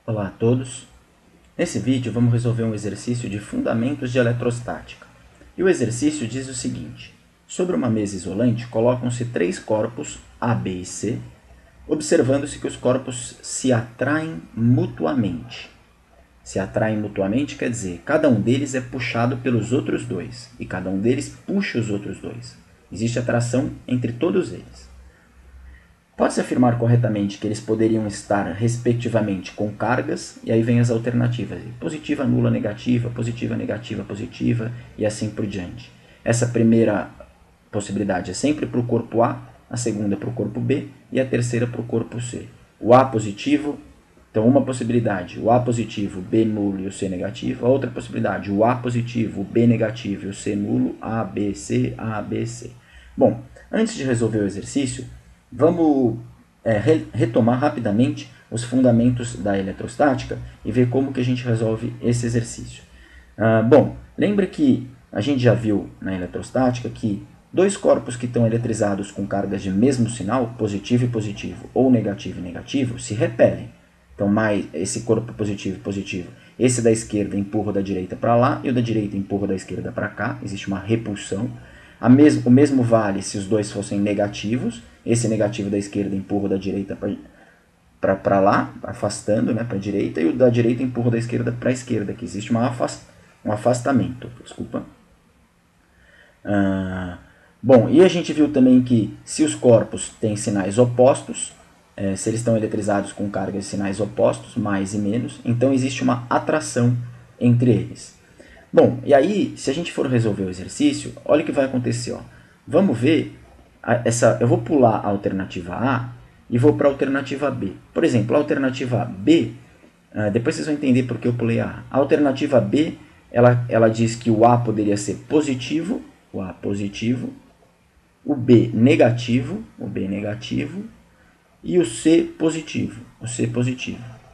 Olá a todos. Nesse vídeo vamos resolver um exercício de fundamentos de eletrostática. E o exercício diz o seguinte: sobre uma mesa isolante colocam-se três corpos A, B e C, observando-se que os corpos se atraem mutuamente. Se atraem mutuamente quer dizer, cada um deles é puxado pelos outros dois, e cada um deles puxa os outros dois. Existe atração entre todos eles. Pode-se afirmar corretamente que eles poderiam estar, respectivamente, com cargas, e aí vem as alternativas: positiva, nula, negativa, positiva, e assim por diante. Essa primeira possibilidade é sempre para o corpo A segunda para o corpo B e a terceira para o corpo C. O A positivo, então uma possibilidade, o A positivo, o B nulo e o C negativo. A outra possibilidade, o A positivo, o B negativo e o C nulo, A, B, C, A, B, C. Bom, antes de resolver o exercício, vamos retomar rapidamente os fundamentos da eletrostática e ver como que a gente resolve esse exercício. Bom, lembra que a gente já viu na eletrostática que dois corpos que estão eletrizados com cargas de mesmo sinal, positivo e positivo, ou negativo e negativo, se repelem. Então, mais esse corpo positivo e positivo, esse da esquerda empurra da direita para lá e o da direita empurra da esquerda para cá, existe uma repulsão. O mesmo vale se os dois fossem negativos, esse negativo da esquerda empurra da direita para lá, afastando, né, para a direita, e o da direita empurra da esquerda para a esquerda, que existe um afastamento. Desculpa. Bom, e a gente viu também que se os corpos têm sinais opostos, se eles estão eletrizados com cargas de sinais opostos, mais e menos, então existe uma atração entre eles. Bom, e aí, se a gente for resolver o exercício, olha o que vai acontecer. Ó. Vamos ver, eu vou pular a alternativa A e vou para a alternativa B. Por exemplo, a alternativa B, depois vocês vão entender por que eu pulei a A. A alternativa B, ela diz que o A poderia ser positivo, o A positivo, o B negativo, e o C positivo,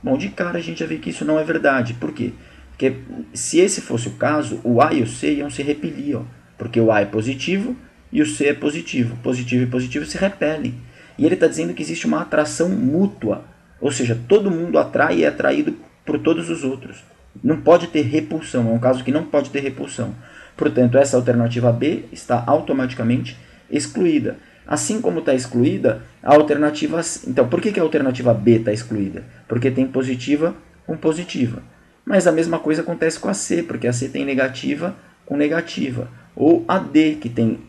Bom, de cara a gente já vê que isso não é verdade. Por quê? Porque se esse fosse o caso, o A e o C iam se repelir, ó, porque o A é positivo e o C é positivo. Positivo e positivo se repelem. E ele está dizendo que existe uma atração mútua, ou seja, todo mundo atrai e é atraído por todos os outros. Não pode ter repulsão, é um caso que não pode ter repulsão. Portanto, essa alternativa B está automaticamente excluída. Assim como está excluída a alternativa... Então, por que a alternativa B está excluída? Porque tem positiva com positiva. Mas a mesma coisa acontece com a C, porque a C tem negativa com negativa. Ou a D, que tem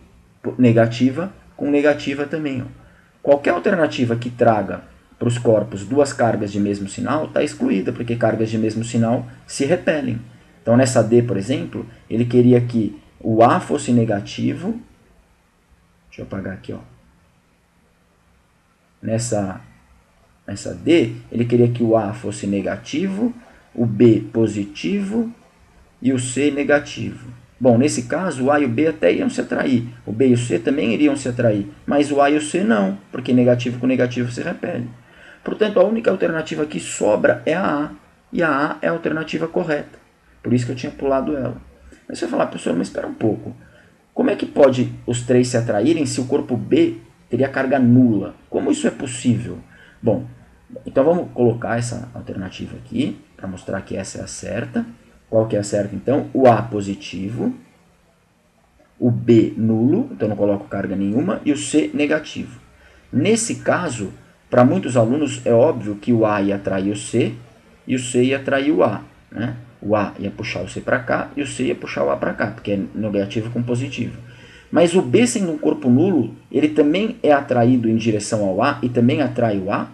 negativa com negativa também. Ó. Qualquer alternativa que traga para os corpos duas cargas de mesmo sinal está excluída, porque cargas de mesmo sinal se repelem. Então, nessa D, por exemplo, ele queria que o A fosse negativo. Deixa eu apagar aqui. Ó. Nessa D, ele queria que o A fosse negativo, o B positivo e o C negativo. Bom, nesse caso, o A e o B até iam se atrair. O B e o C também iriam se atrair. Mas o A e o C não, porque negativo com negativo se repele. Portanto, a única alternativa que sobra é a A. E a A é a alternativa correta. Por isso que eu tinha pulado ela. Mas você vai falar, professor, mas espera um pouco. Como é que pode os três se atraírem se o corpo B teria carga nula? Como isso é possível? Bom, então vamos colocar essa alternativa aqui, para mostrar que essa é a certa. Qual que é a certa, então? O A positivo, o B nulo, então não coloco carga nenhuma, e o C negativo. Nesse caso, para muitos alunos é óbvio que o A ia atrair o C e o C ia atrair o A. Né? O A ia puxar o C para cá e o C ia puxar o A para cá, porque é negativo com positivo. Mas o B, sendo um corpo nulo, ele também é atraído em direção ao A e também atrai o A.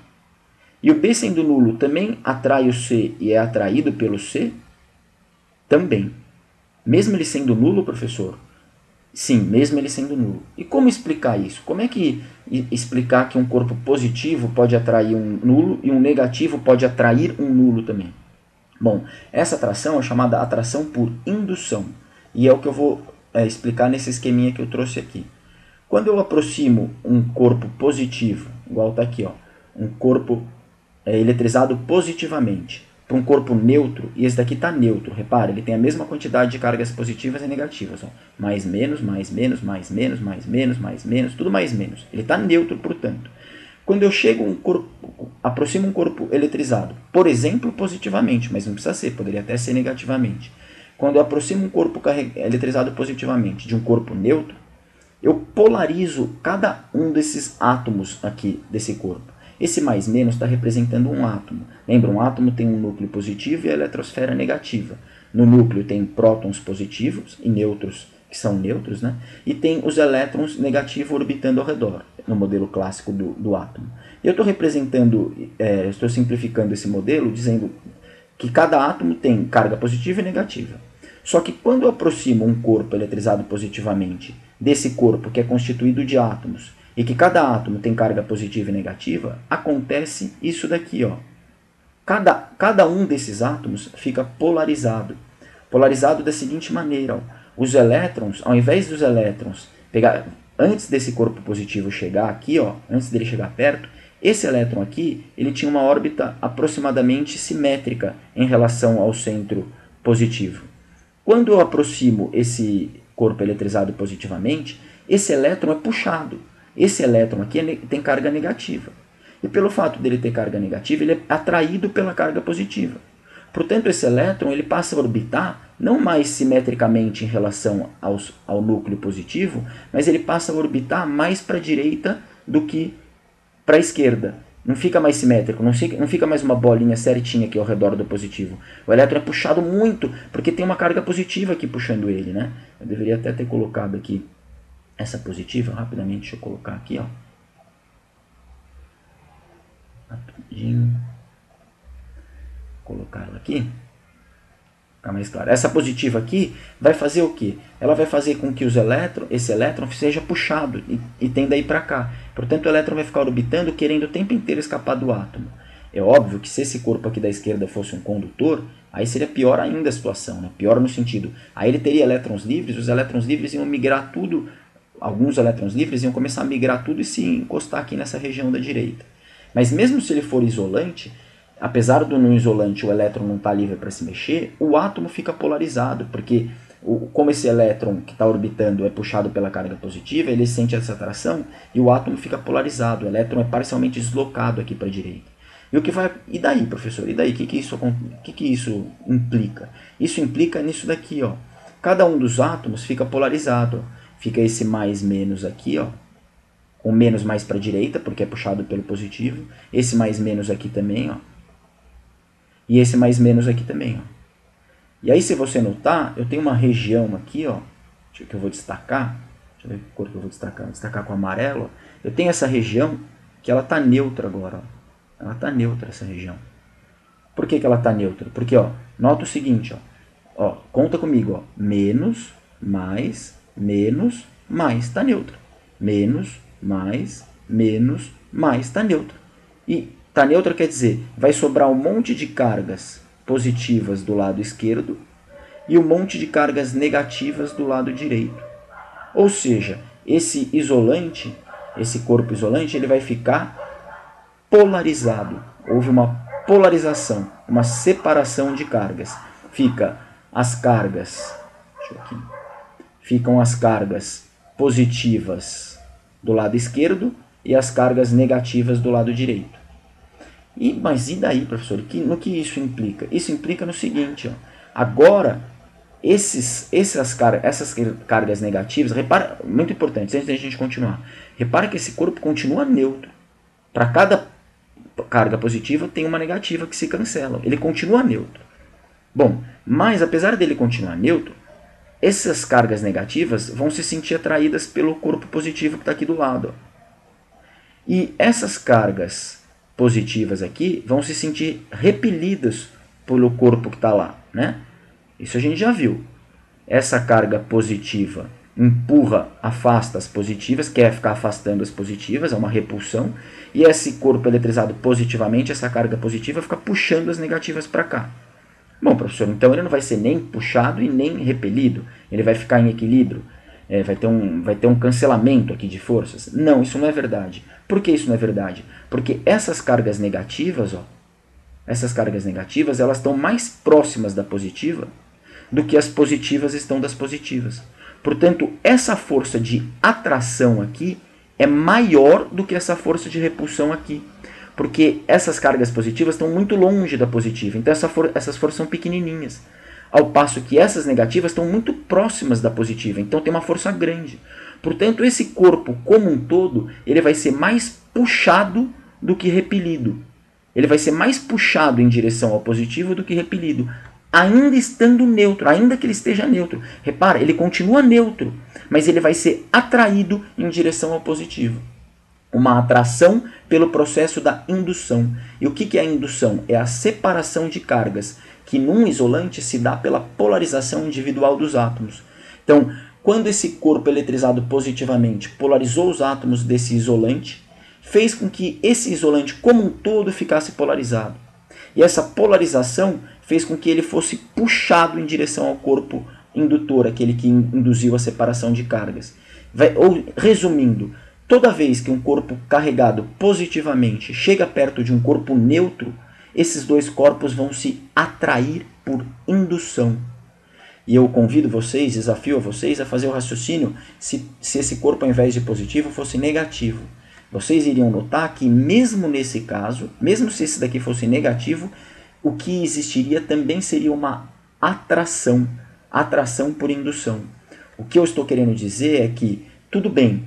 E o B, sendo nulo, também atrai o C e é atraído pelo C? Também. Mesmo ele sendo nulo, professor? Sim, mesmo ele sendo nulo. E como explicar isso? Como é que explicar que um corpo positivo pode atrair um nulo e um negativo pode atrair um nulo também? Bom, essa atração é chamada atração por indução. E é o que eu vou explicar nesse esqueminha que eu trouxe aqui. Quando eu aproximo um corpo positivo, igual está aqui, ó, um corpo eletrizado positivamente, para um corpo neutro, e esse daqui está neutro, repara, ele tem a mesma quantidade de cargas positivas e negativas, ó. Mais menos, mais menos, mais menos, mais menos, mais menos, tudo mais menos. Ele está neutro, portanto. Quando eu aproximo um corpo eletrizado, por exemplo, positivamente, mas não precisa ser, poderia até ser negativamente. Quando eu aproximo um corpo eletrizado positivamente de um corpo neutro, eu polarizo cada um desses átomos aqui desse corpo. Esse mais menos está representando um átomo. Lembra, um átomo tem um núcleo positivo e a eletrosfera negativa. No núcleo tem prótons positivos e nêutrons, que são neutros, né? E tem os elétrons negativos orbitando ao redor, no modelo clássico do átomo. Eu estou representando, estou simplificando esse modelo, dizendo que cada átomo tem carga positiva e negativa. Só que quando eu aproximo um corpo eletrizado positivamente desse corpo que é constituído de átomos e que cada átomo tem carga positiva e negativa, acontece isso daqui, ó. Cada um desses átomos fica polarizado. Polarizado da seguinte maneira, ó. Os elétrons, ao invés dos elétrons pegar antes desse corpo positivo chegar aqui, ó, antes dele chegar perto, esse elétron aqui, ele tinha uma órbita aproximadamente simétrica em relação ao centro positivo. Quando eu aproximo esse corpo eletrizado positivamente, esse elétron é puxado. Esse elétron aqui tem carga negativa. E pelo fato dele ter carga negativa, ele é atraído pela carga positiva. Portanto, esse elétron ele passa a orbitar não mais simetricamente em relação ao núcleo positivo, mas ele passa a orbitar mais para a direita do que para a esquerda. Não fica mais simétrico, não fica mais uma bolinha certinha aqui ao redor do positivo. O elétron é puxado muito, porque tem uma carga positiva aqui puxando ele, né? Eu deveria até ter colocado aqui essa positiva, rapidamente, deixa eu colocar aqui, ó. Rapidinho. Colocar ela aqui. Ficar mais claro. Essa positiva aqui vai fazer o quê? Ela vai fazer com que esse elétron seja puxado e tenda a ir para cá. Portanto, o elétron vai ficar orbitando, querendo o tempo inteiro escapar do átomo. É óbvio que se esse corpo aqui da esquerda fosse um condutor, aí seria pior ainda a situação, né? Pior no sentido, aí ele teria elétrons livres, os elétrons livres iam migrar tudo, alguns elétrons livres iam começar a migrar tudo e se encostar aqui nessa região da direita. Mas mesmo se ele for isolante, apesar do no isolante o elétron não estar livre para se mexer, o átomo fica polarizado, porque como esse elétron que está orbitando é puxado pela carga positiva, ele sente essa atração e o átomo fica polarizado, o elétron é parcialmente deslocado aqui para a direita. E daí, professor? E daí? O que isso implica? Isso implica nisso daqui, ó. Cada um dos átomos fica polarizado. Fica esse mais menos aqui, ó. O menos mais para a direita, porque é puxado pelo positivo. Esse mais menos aqui também, ó. E esse mais menos aqui também, ó. E aí, se você notar, eu tenho uma região aqui, ó, que eu vou destacar. Deixa eu ver que cor que eu vou destacar. Vou destacar com amarelo. Eu tenho essa região que ela está neutra agora, ó. Ela está neutra, essa região. Por que ela está neutra? Porque, ó, nota o seguinte, ó, conta comigo, ó, menos, mais, está neutra. Menos, mais, está neutra. E está neutra quer dizer, vai sobrar um monte de cargas positivas do lado esquerdo e um monte de cargas negativas do lado direito. Ou seja, esse isolante, esse corpo isolante, ele vai ficar polarizado. Houve uma polarização, uma separação de cargas. Ficam as cargas positivas do lado esquerdo e as cargas negativas do lado direito. Mas e daí, professor? No que isso implica? Isso implica no seguinte, ó, agora essas cargas negativas, repara, muito importante, antes da gente continuar, repara que esse corpo continua neutro. Para cada carga positiva tem uma negativa que se cancela. Ele continua neutro. Bom, mas apesar dele continuar neutro, essas cargas negativas vão se sentir atraídas pelo corpo positivo que está aqui do lado. E essas cargas positivas aqui vão se sentir repelidas pelo corpo que está lá, né? Isso a gente já viu. Essa carga positiva empurra, afasta as positivas, quer ficar afastando as positivas, é uma repulsão, e esse corpo eletrizado positivamente, essa carga positiva, fica puxando as negativas para cá. Bom, professor, então ele não vai ser nem puxado e nem repelido, ele vai ficar em equilíbrio, vai ter um cancelamento aqui de forças. Não, isso não é verdade. Por que isso não é verdade? Porque essas cargas negativas, elas estão mais próximas da positiva do que as positivas estão das positivas. Portanto, essa força de atração aqui é maior do que essa força de repulsão aqui. Porque essas cargas positivas estão muito longe da positiva, então essas forças são pequenininhas. Ao passo que essas negativas estão muito próximas da positiva, então tem uma força grande. Portanto, esse corpo como um todo, ele vai ser mais puxado do que repelido. Ele vai ser mais puxado em direção ao positivo do que repelido, ainda estando neutro, ainda que ele esteja neutro. Repara, ele continua neutro, mas ele vai ser atraído em direção ao positivo. Uma atração pelo processo da indução. E o que é a indução? É a separação de cargas, que num isolante se dá pela polarização individual dos átomos. Então, quando esse corpo eletrizado positivamente polarizou os átomos desse isolante, fez com que esse isolante como um todo ficasse polarizado. E essa polarização fez com que ele fosse puxado em direção ao corpo indutor, aquele que induziu a separação de cargas. Resumindo, toda vez que um corpo carregado positivamente chega perto de um corpo neutro, esses dois corpos vão se atrair por indução. E eu convido vocês, desafio a vocês a fazer o raciocínio se esse corpo, ao invés de positivo, fosse negativo. Vocês iriam notar que mesmo nesse caso, mesmo se esse daqui fosse negativo, o que existiria também seria uma atração por indução. O que eu estou querendo dizer é que, tudo bem,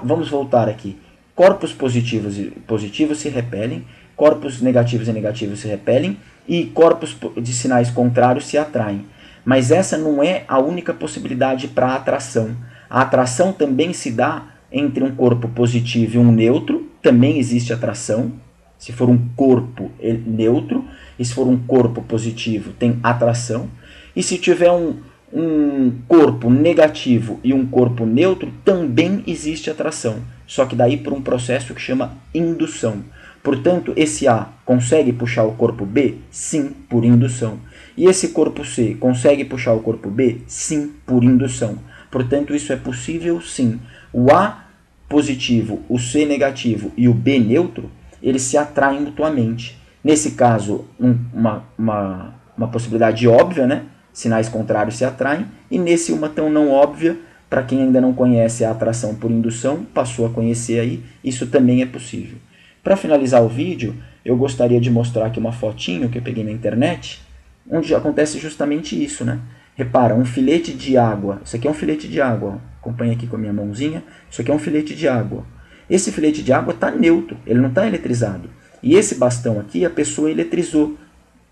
vamos voltar aqui, corpos positivos e positivos se repelem, corpos negativos e negativos se repelem, e corpos de sinais contrários se atraem. Mas essa não é a única possibilidade para a atração. A atração também se dá entre um corpo positivo e um neutro, também existe atração. Se for um corpo neutro, e se for um corpo positivo, tem atração. E se tiver um corpo negativo e um corpo neutro, também existe atração. Só que daí por um processo que chama indução. Portanto, esse A consegue puxar o corpo B? Sim, por indução. E esse corpo C consegue puxar o corpo B? Sim, por indução. Portanto, isso é possível sim. O A positivo, o C negativo e o B neutro, eles se atraem mutuamente. Nesse caso, uma possibilidade óbvia, né? Sinais contrários se atraem. E nesse uma tão não óbvia, para quem ainda não conhece a atração por indução, passou a conhecer aí, isso também é possível. Para finalizar o vídeo, eu gostaria de mostrar aqui uma fotinho que eu peguei na internet, onde acontece justamente isso, né? Repara, um filete de água. Isso aqui é um filete de água. Acompanha aqui com a minha mãozinha. Isso aqui é um filete de água. Esse filete de água está neutro, ele não está eletrizado. E esse bastão aqui, a pessoa eletrizou.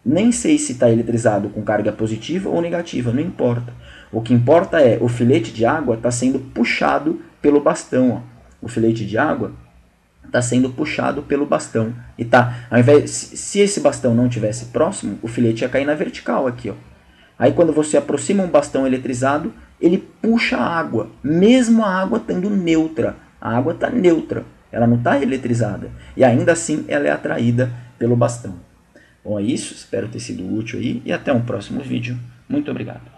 Nem sei se está eletrizado com carga positiva ou negativa, não importa. O que importa é o filete de água está sendo puxado pelo bastão. Ó. O filete de água está sendo puxado pelo bastão. E tá, ao invés, se esse bastão não tivesse próximo, o filete ia cair na vertical aqui. Ó. Aí quando você aproxima um bastão eletrizado, ele puxa a água, mesmo a água estando neutra. A água está neutra, ela não está eletrizada. E ainda assim ela é atraída pelo bastão. Bom, é isso, espero ter sido útil aí e até um próximo vídeo. Muito obrigado.